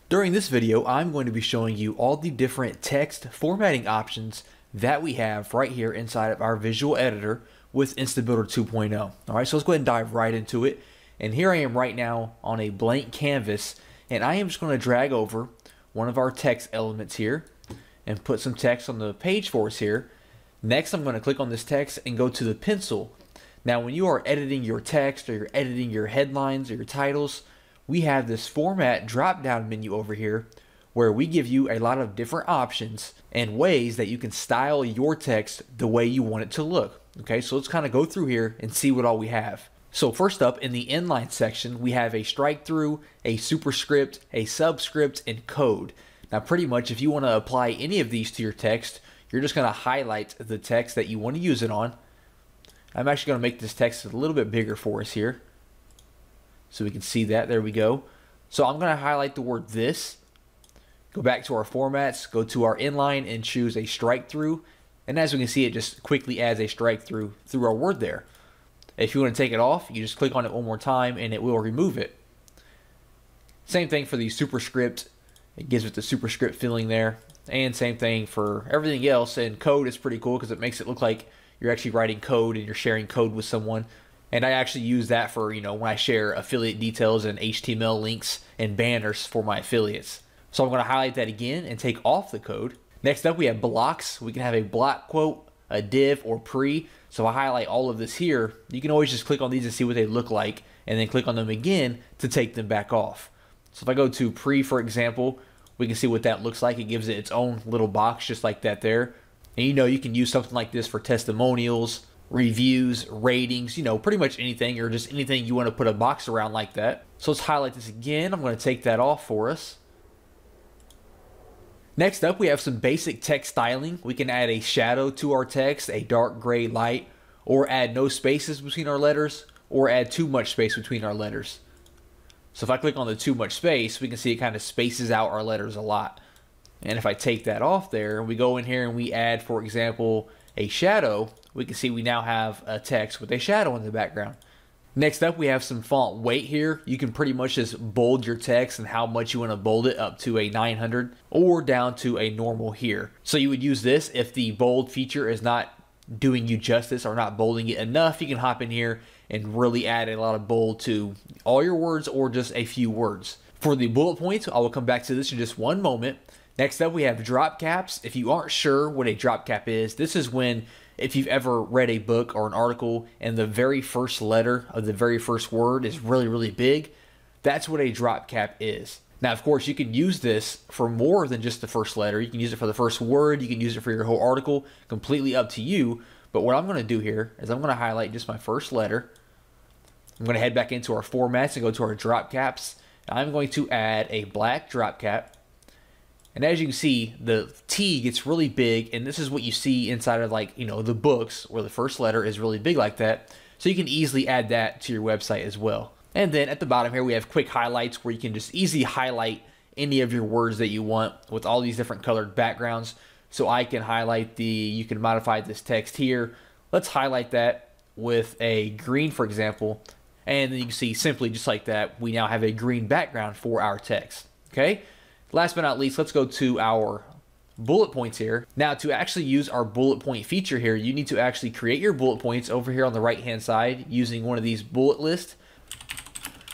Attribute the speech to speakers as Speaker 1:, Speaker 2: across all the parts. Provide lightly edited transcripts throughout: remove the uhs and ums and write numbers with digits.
Speaker 1: During this video, I'm going to be showing you all the different text formatting options that we have right here inside of our visual editor with InstaBuilder 2.0. All right, so let's go ahead and dive right into it. And here I am right now on a blank canvas, and I am just going to drag over one of our text elements here and put some text on the page for us here. Next, I'm going to click on this text and go to the pencil. Now, when you are editing your text or you're editing your headlines or your titles, we have this format drop-down menu over here where we give you a lot of different options and ways that you can style your text the way you want it to look. Okay, so let's kind of go through here and see what all we have. So first up, in the inline section, we have a strike through, a superscript, a subscript, and code. Now pretty much if you want to apply any of these to your text, you're just going to highlight the text that you want to use it on. I'm actually going to make this text a little bit bigger for us here so we can see that. There we go. So I'm going to highlight the word this, go back to our formats, go to our inline and choose a strike through. And as we can see, it just quickly adds a strike through our word there. If you want to take it off, you just click on it one more time and it will remove it. Same thing for the superscript. It gives it the superscript feeling there. And same thing for everything else. And code is pretty cool because it makes it look like you're actually writing code and you're sharing code with someone. And I actually use that for, when I share affiliate details and HTML links and banners for my affiliates. So I'm going to highlight that again and take off the code. Next up, we have blocks. We can have a block quote, a div, or pre. So I highlight all of this here. You can always just click on these and see what they look like and then click on them again to take them back off. So if I go to pre, for example, we can see what that looks like. It gives it its own little box just like that there. And you can use something like this for testimonials, reviews, ratings, pretty much anything, or just anything you want to put a box around like that. So let's highlight this again. I'm going to take that off for us. Next up, we have some basic text styling. We can add a shadow to our text, a dark gray light, or add no spaces between our letters, or add too much space between our letters. So if I click on the too much space, we can see it kind of spaces out our letters a lot. And if I take that off there, and we go in here and we add, for example, a shadow, we can see we now have a text with a shadow in the background. Next up, we have some font weight here. You can pretty much just bold your text and how much you want to bold it up to a 900 or down to a normal here. So you would use this if the bold feature is not doing you justice or not bolding it enough. You can hop in here and really add a lot of bold to all your words or just a few words. For the bullet points, I will come back to this in just one moment. Next up, we have drop caps. If you aren't sure what a drop cap is, this is when, if you've ever read a book or an article and the very first letter of the very first word is really, really big, that's what a drop cap is. Now, of course, you can use this for more than just the first letter. You can use it for the first word. You can use it for your whole article, completely up to you. But what I'm going to do here is I'm going to highlight just my first letter. I'm going to head back into our formats and go to our drop caps. I'm going to add a black drop cap. And as you can see, the T gets really big, and this is what you see inside of the books where the first letter is really big like that. So you can easily add that to your website as well. And then at the bottom here, we have quick highlights where you can just easily highlight any of your words that you want with all these different colored backgrounds. So I can highlight you can modify this text here. Let's highlight that with a green, for example. And then you can see simply just like that, we now have a green background for our text. Okay. Last but not least, let's go to our bullet points here. Now, to actually use our bullet point feature here, you need to actually create your bullet points over here on the right hand side using one of these bullet lists.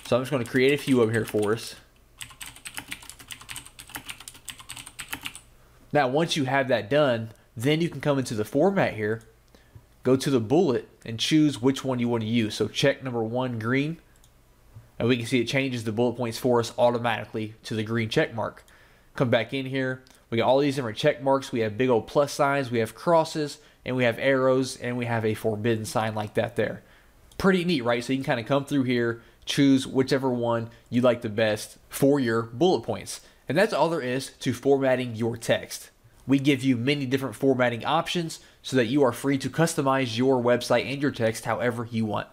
Speaker 1: So I'm just going to create a few over here for us. Now, once you have that done, then you can come into the format here, go to the bullet and choose which one you want to use. So check number 1, green. And we can see it changes the bullet points for us automatically to the green check mark. Come back in here. We got all these different check marks. We have big old plus signs. We have crosses. And we have arrows. And we have a forbidden sign like that there. Pretty neat, right? So you can kind of come through here, choose whichever one you like the best for your bullet points. And that's all there is to formatting your text. We give you many different formatting options so that you are free to customize your website and your text however you want.